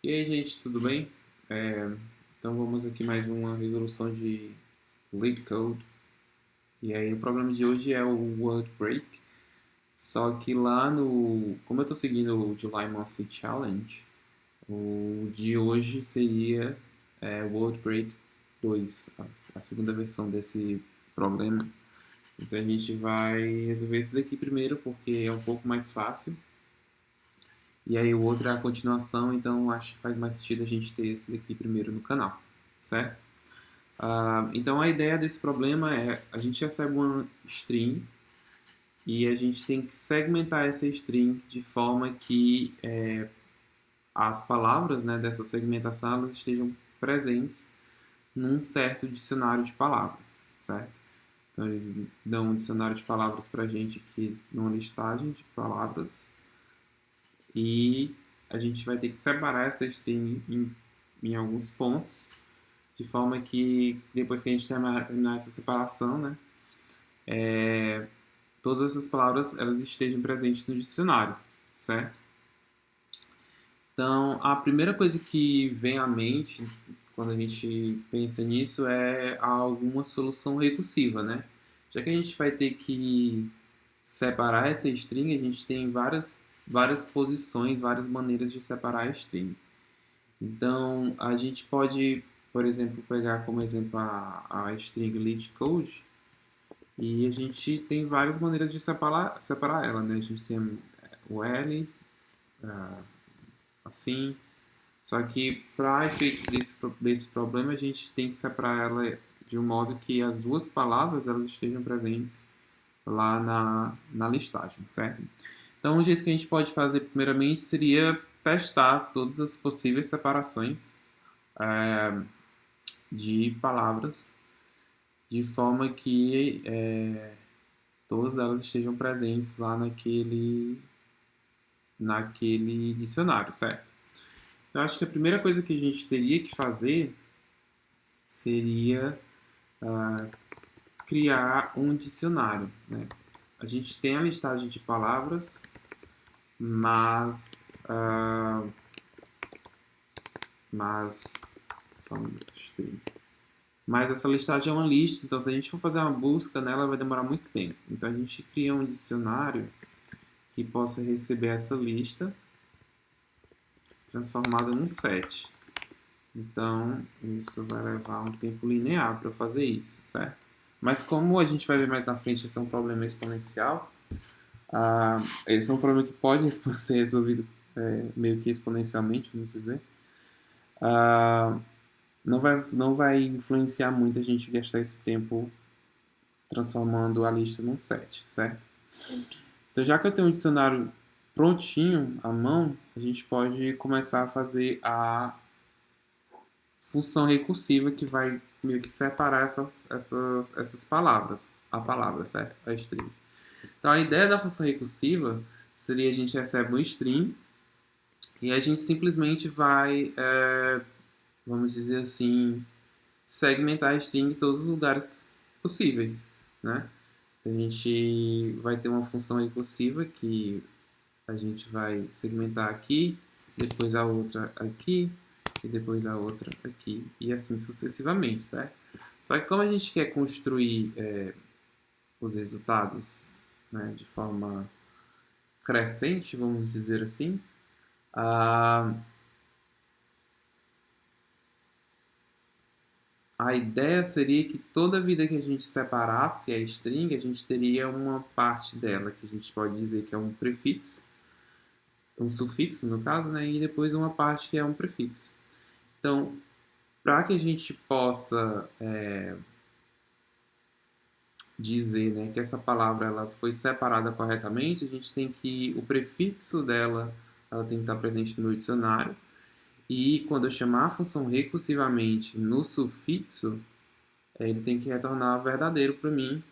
E aí, gente, tudo bem? Então vamos aqui mais uma resolução de LeetCode. E aí o problema de hoje é o word break. Só que lá no... Como eu estou seguindo o July Monthly Challenge, o de hoje seria word break 2, a segunda versão desse problema. Então a gente vai resolver esse daqui primeiro, porque é um pouco mais fácil. E aí o outro é a continuação, então acho que faz mais sentido a gente ter esse aqui primeiro no canal, certo? Então a ideia desse problema é, a gente recebe uma string e a gente tem que segmentar essa string de forma que as palavras, né, dessa segmentação elas estejam presentes num certo dicionário de palavras, certo? Então eles dão um dicionário de palavras para a gente aqui numa listagem de palavras e a gente vai ter que separar essa string em alguns pontos, de forma que depois que a gente terminar essa separação, né, todas essas palavras elas estejam presentes no dicionário, certo? Então, a primeira coisa que vem à mente quando a gente pensa nisso é alguma solução recursiva, né? Já que a gente vai ter que separar essa string, a gente tem várias posições, várias maneiras de separar a string. Então, a gente pode, por exemplo, pegar como exemplo a string LeetCode e a gente tem várias maneiras de separar ela, né? A gente tem o L, assim, só que para efeitos desse problema a gente tem que separar ela de um modo que as duas palavras elas estejam presentes lá na listagem, certo? Então, o jeito que a gente pode fazer primeiramente seria testar todas as possíveis separações de palavras de forma que todas elas estejam presentes lá naquele dicionário, certo? Eu acho que a primeira coisa que a gente teria que fazer seria criar um dicionário, né? A gente tem a listagem de palavras, mas só um minuto, mas essa listagem é uma lista, então se a gente for fazer uma busca nela vai demorar muito tempo. Então a gente cria um dicionário que possa receber essa lista transformada num set. Então isso vai levar um tempo linear para fazer isso, certo? Mas como a gente vai ver mais na frente, esse é um problema exponencial. Esse é um problema que pode ser resolvido meio que exponencialmente, vamos dizer. Não vai influenciar muito a gente gastar esse tempo transformando a lista num set, certo? Então, já que eu tenho um dicionário prontinho à mão, a gente pode começar a fazer a função recursiva que vai meio que separar essas palavras, a palavra, certo? A string. Então, a ideia da função recursiva seria a gente recebe um string e a gente simplesmente vai, vamos dizer assim, segmentar a string em todos os lugares possíveis, né? A gente vai ter uma função recursiva que a gente vai segmentar aqui, depois a outra aqui, e depois a outra aqui, e assim sucessivamente, certo? Só que como a gente quer construir os resultados, né, de forma crescente, vamos dizer assim, a ideia seria que toda vida que a gente separasse a string, a gente teria uma parte dela que a gente pode dizer que é um prefixo, um sufixo no caso, né? E depois uma parte que é um prefixo. Então, para que a gente possa dizer, né, que essa palavra ela foi separada corretamente, a gente tem que o prefixo dela ela tem que estar presente no dicionário. E quando eu chamar a função recursivamente no sufixo, ele tem que retornar verdadeiro para mim,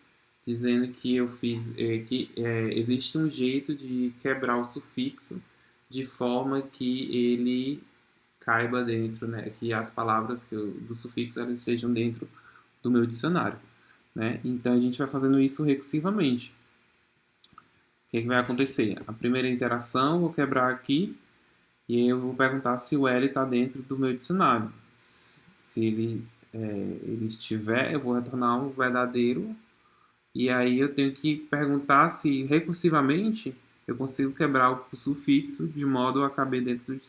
dizendo que eu fiz que existe um jeito de quebrar o sufixo de forma que ele caiba dentro, né, que as palavras do sufixo elas estejam dentro do meu dicionário, né? Então a gente vai fazendo isso recursivamente. O que vai acontecer? A primeira interação eu vou quebrar aqui E aí eu vou perguntar se o L está dentro do meu dicionário. Se ele estiver, eu vou retornar um verdadeiro. E aí eu tenho que perguntar se recursivamente eu consigo quebrar o sufixo de modo a caber dentro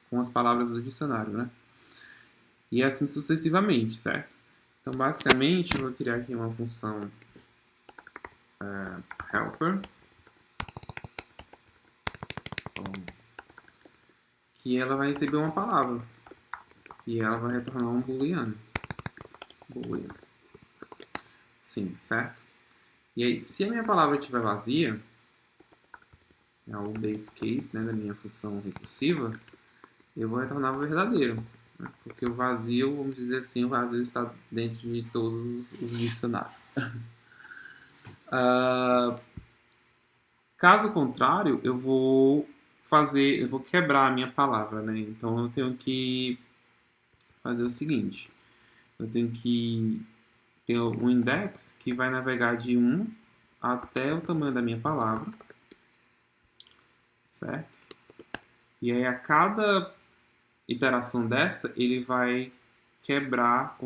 com as palavras do dicionário, né? E assim sucessivamente, certo? Então, basicamente, eu vou criar aqui uma função helper, que ela vai receber uma palavra e ela vai retornar um booleano. Sim, certo? E aí, se a minha palavra estiver vazia, é o base case, né, da minha função recursiva, eu vou retornar o verdadeiro, né? Porque o vazio, vamos dizer assim, o vazio está dentro de todos os dicionários. Caso contrário, eu vou quebrar a minha palavra, né? Então eu tenho que fazer o seguinte: eu tenho que ter um index que vai navegar de 1 até o tamanho da minha palavra, certo? E aí a cada iteração dessa, ele vai quebrar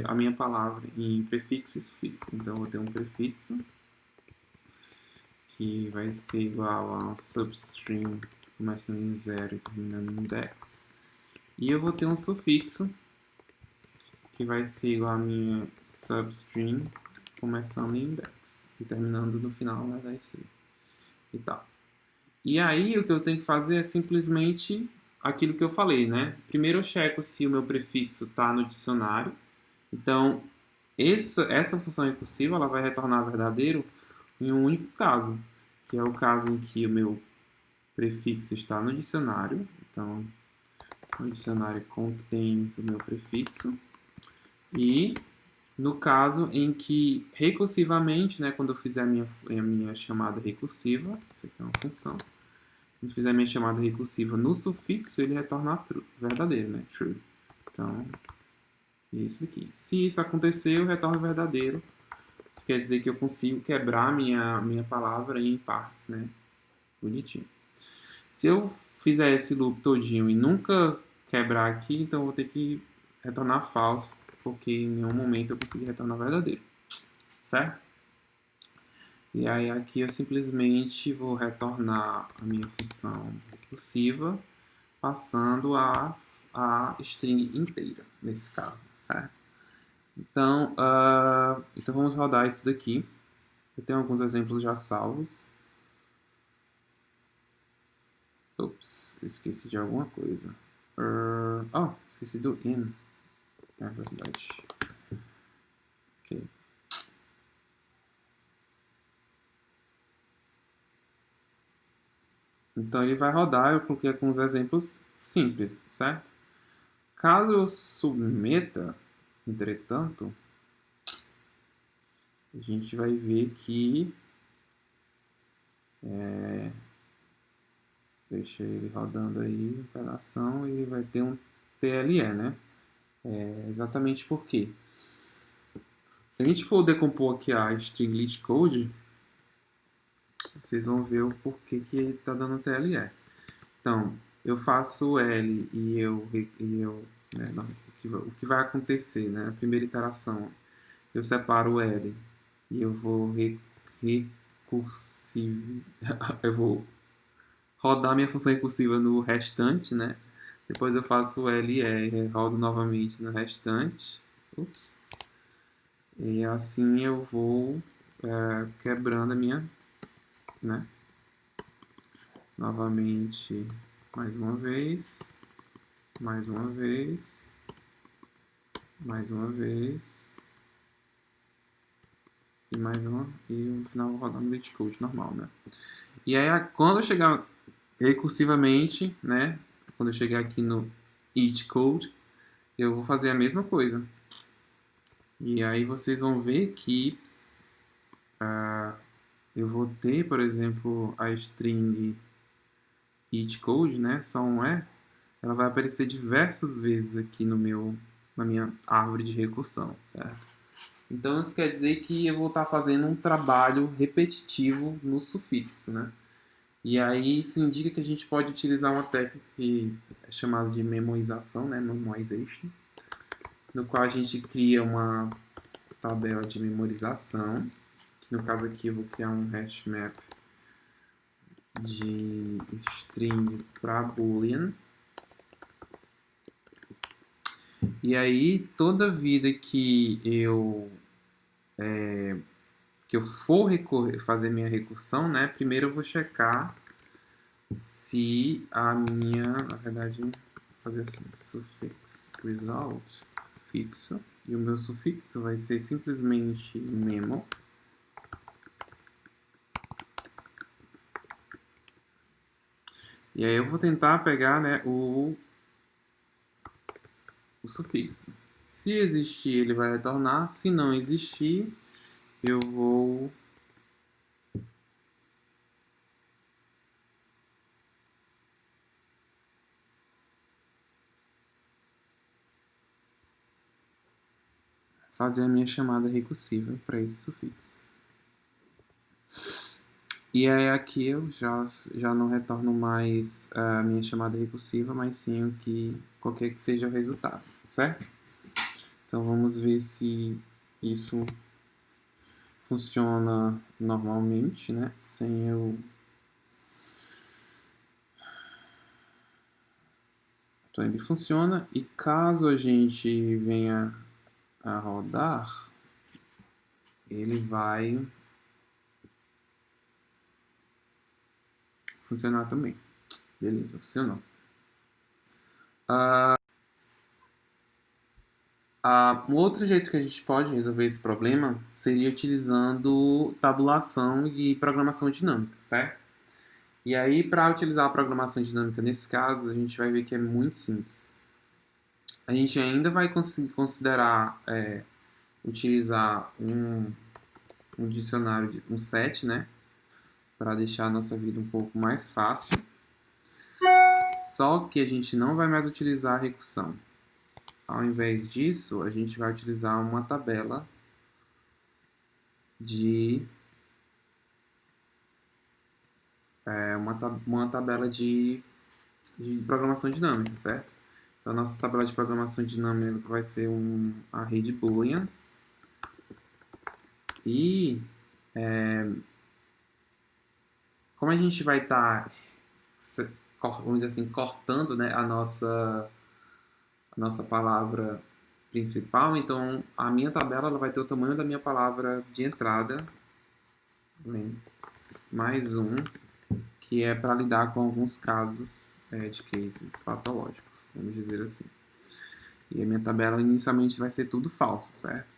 a minha palavra em prefixo e sufixo. Então eu vou ter um prefixo que vai ser igual a um substring começando em 0 e terminando em index. E eu vou ter um sufixo que vai ser igual a minha substring começando em index e terminando no final na string e tal. E aí o que eu tenho que fazer é simplesmente aquilo que eu falei, né? Primeiro eu checo se o meu prefixo está no dicionário. Então, essa função recursiva ela vai retornar verdadeiro em um único caso, que é o caso em que o meu prefixo está no dicionário. Então, o dicionário contém o meu prefixo. E no caso em que recursivamente, né, quando eu fizer a minha chamada recursiva, isso aqui é uma função, quando eu fizer a minha chamada recursiva no sufixo, ele retorna true, verdadeiro, né, true. Então, isso aqui. Se isso acontecer, eu retorno verdadeiro. Isso quer dizer que eu consigo quebrar minha palavra em partes, né, bonitinho. Se eu fizer esse loop todinho e nunca quebrar aqui, então eu vou ter que retornar falso, porque em nenhum momento eu consegui retornar verdadeiro, certo? E aí aqui eu simplesmente vou retornar a minha função recursiva, passando a string inteira, nesse caso, certo? Então, então vamos rodar isso daqui. Eu tenho alguns exemplos já salvos. Ops, esqueci de alguma coisa. Esqueci do in. É verdade. Ok. Então ele vai rodar, eu coloquei alguns exemplos simples, certo? Caso eu submeta, entretanto, a gente vai ver que deixa ele rodando aí, operação, e ele vai ter um TLE, né? Exatamente por quê? Se a gente for decompor aqui a string lit code, vocês vão ver o porquê que ele está dando TLE. Então, eu faço L e né, não, o que vai acontecer, né? A primeira iteração, eu separo o L e eu vou eu vou rodar minha função recursiva no restante, né? Depois eu faço o L e R, rodo novamente no restante. Ups. E assim eu vou quebrando a minha, né? Novamente, mais uma vez, mais uma vez, mais uma vez, e mais uma, e no final vou rodar no lit code normal, né? E aí quando eu chegar recursivamente, né? Quando eu chegar aqui no each code, eu vou fazer a mesma coisa. E aí vocês vão ver que eu vou ter, por exemplo, a string each code, né? Só um E, ela vai aparecer diversas vezes aqui na minha árvore de recursão, certo? Então isso quer dizer que eu vou estar fazendo um trabalho repetitivo no sufixo, né? E aí isso indica que a gente pode utilizar uma técnica que é chamada de memorização, né, memoization, no qual a gente cria uma tabela de memorização, que no caso aqui eu vou criar um hash map de string para boolean. E aí toda vida que eu for fazer minha recursão, né, primeiro eu vou checar se a minha, na verdade, vou fazer assim, suffix result fixo, e o meu sufixo vai ser simplesmente memo. E aí eu vou tentar pegar, né, o sufixo. Se existir, ele vai retornar. Se não existir, eu vou fazer a minha chamada recursiva para esse sufixo. E aí aqui eu já não retorno mais a minha chamada recursiva, mas sim o que qualquer que seja o resultado, certo? Então vamos ver se isso funciona normalmente, né? Sem eu... Então ele funciona, e caso a gente venha a rodar, ele vai funcionar também. Beleza, funcionou. Um outro jeito que a gente pode resolver esse problema seria utilizando tabulação e programação dinâmica, certo? E aí, para utilizar a programação dinâmica nesse caso, a gente vai ver que é muito simples. A gente ainda vai considerar utilizar um dicionário, um set, né? Para deixar a nossa vida um pouco mais fácil. Só que a gente não vai mais utilizar a recursão. Ao invés disso, a gente vai utilizar uma tabela de uma tabela de programação dinâmica, certo? Então, a nossa tabela de programação dinâmica vai ser um array de booleans. E como a gente vai estar, vamos dizer assim, cortando, né, a nossa palavra principal, então a minha tabela ela vai ter o tamanho da minha palavra de entrada, mais um, que é para lidar com alguns casos de cases patológicos, vamos dizer assim. E a minha tabela inicialmente vai ser tudo falso, certo?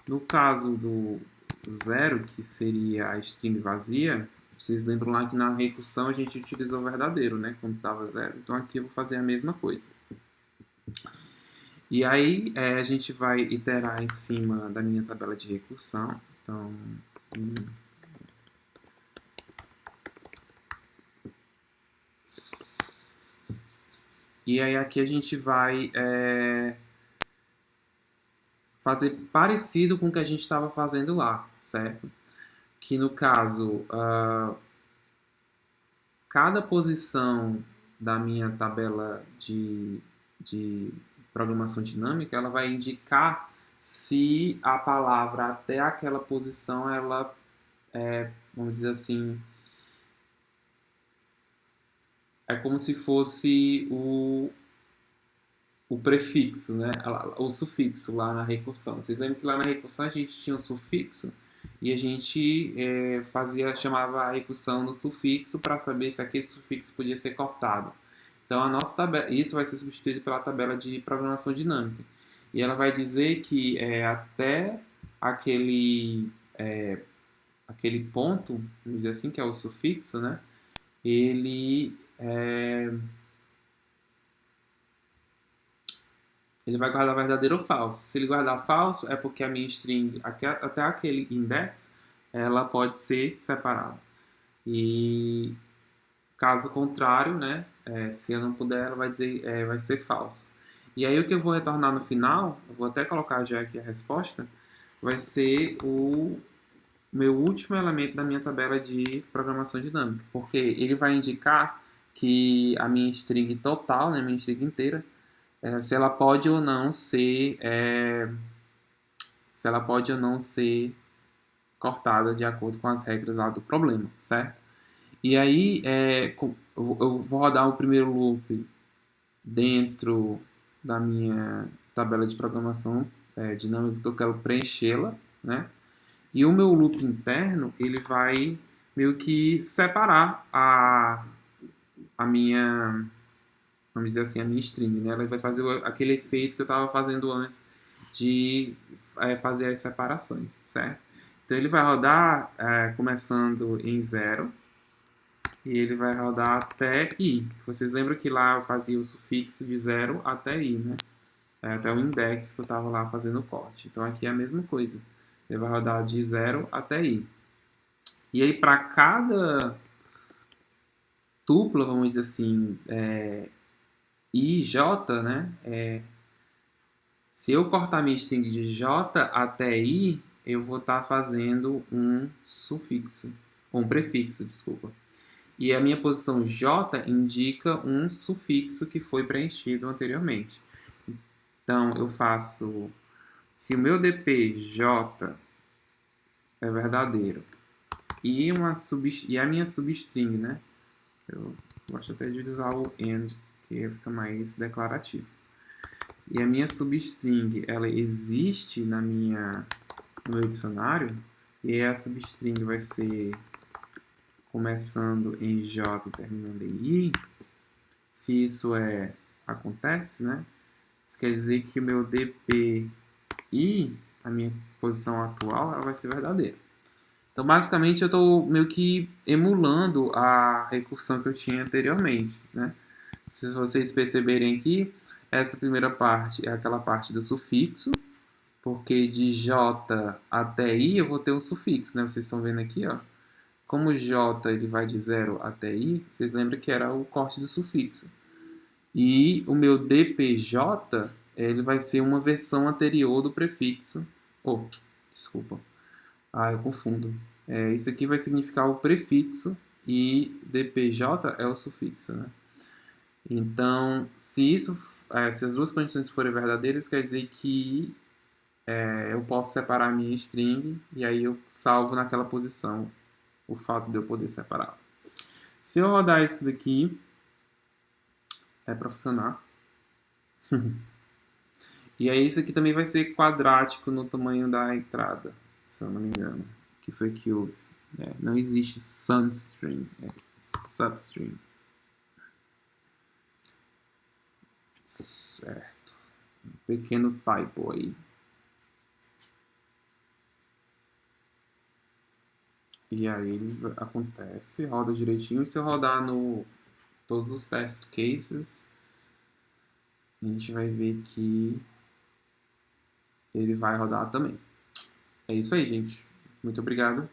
No caso do zero, que seria a string vazia, vocês lembram lá que na recursão a gente utilizou o verdadeiro, né? Quando estava zero. Então aqui eu vou fazer a mesma coisa. E aí a gente vai iterar em cima da minha tabela de recursão. Então, e aí aqui a gente vai fazer parecido com o que a gente estava fazendo lá, certo? Que no caso, cada posição da minha tabela de programação dinâmica, ela vai indicar se a palavra até aquela posição, ela vamos dizer assim, é como se fosse o prefixo, né? O sufixo lá na recursão. Vocês lembram que lá na recursão a gente tinha um sufixo e a gente chamava a recursão no sufixo para saber se aquele sufixo podia ser cortado. Então a nossa tabela, isso vai ser substituído pela tabela de programação dinâmica. E ela vai dizer que até aquele aquele ponto, vamos dizer assim, que é o sufixo, né? Ele vai guardar verdadeiro ou falso. Se ele guardar falso, é porque a minha string, até aquele index, ela pode ser separada. E caso contrário, né, se eu não puder, ela vai dizer, vai ser falso. E aí o que eu vou retornar no final, eu vou até colocar já aqui a resposta, vai ser meu último elemento da minha tabela de programação dinâmica, porque ele vai indicar que a minha string total, né, minha string inteira, se ela pode ou não ser, se ela pode ou não ser cortada de acordo com as regras lá do problema, certo? E aí, eu vou rodar o primeiro loop dentro da minha tabela de programação dinâmica que eu quero preenchê-la, né? E o meu loop interno, ele vai meio que separar a minha, vamos dizer assim, a minha string, né? Ela vai fazer aquele efeito que eu estava fazendo antes de fazer as separações, certo? Então ele vai rodar começando em 0 e ele vai rodar até i. Vocês lembram que lá eu fazia o sufixo de 0 até i, né? Até o index que eu estava lá fazendo o corte. Então aqui é a mesma coisa. Ele vai rodar de 0 até i. E aí para cada tupla, vamos dizer assim, i, j, né? Se eu cortar minha string de j até i, eu vou estar fazendo um sufixo, um prefixo, desculpa. E a minha posição j indica um sufixo que foi preenchido anteriormente. Então, eu faço... Se o meu dp j é verdadeiro e a minha substring, né? Eu gosto até de usar o AND, que fica mais declarativo. E a minha substring, ela existe no meu dicionário, e a substring vai ser começando em J e terminando em I. Se isso acontece, né? Isso quer dizer que o meu DPI, a minha posição atual, ela vai ser verdadeira. Então, basicamente, eu estou meio que emulando a recursão que eu tinha anteriormente, né? Se vocês perceberem aqui, essa primeira parte é aquela parte do sufixo, porque de J até I eu vou ter um sufixo, né? Vocês estão vendo aqui, ó. Como o J ele vai de 0 até I, vocês lembram que era o corte do sufixo. E o meu DPJ, ele vai ser uma versão anterior do prefixo. Oh, desculpa. Eu confundo. Isso aqui vai significar o prefixo e DPJ é o sufixo, né? Então, se as duas condições forem verdadeiras, quer dizer que eu posso separar a minha string e aí eu salvo naquela posição o fato de eu poder separar. Se eu rodar isso daqui, é para funcionar. E aí isso aqui também vai ser quadrático no tamanho da entrada, se eu não me engano. Que foi que houve. Não existe substring, substring. Certo. Um pequeno typo aí. E aí ele acontece, roda direitinho. E se eu rodar no todos os test cases, a gente vai ver que ele vai rodar também. É isso aí, gente. Muito obrigado.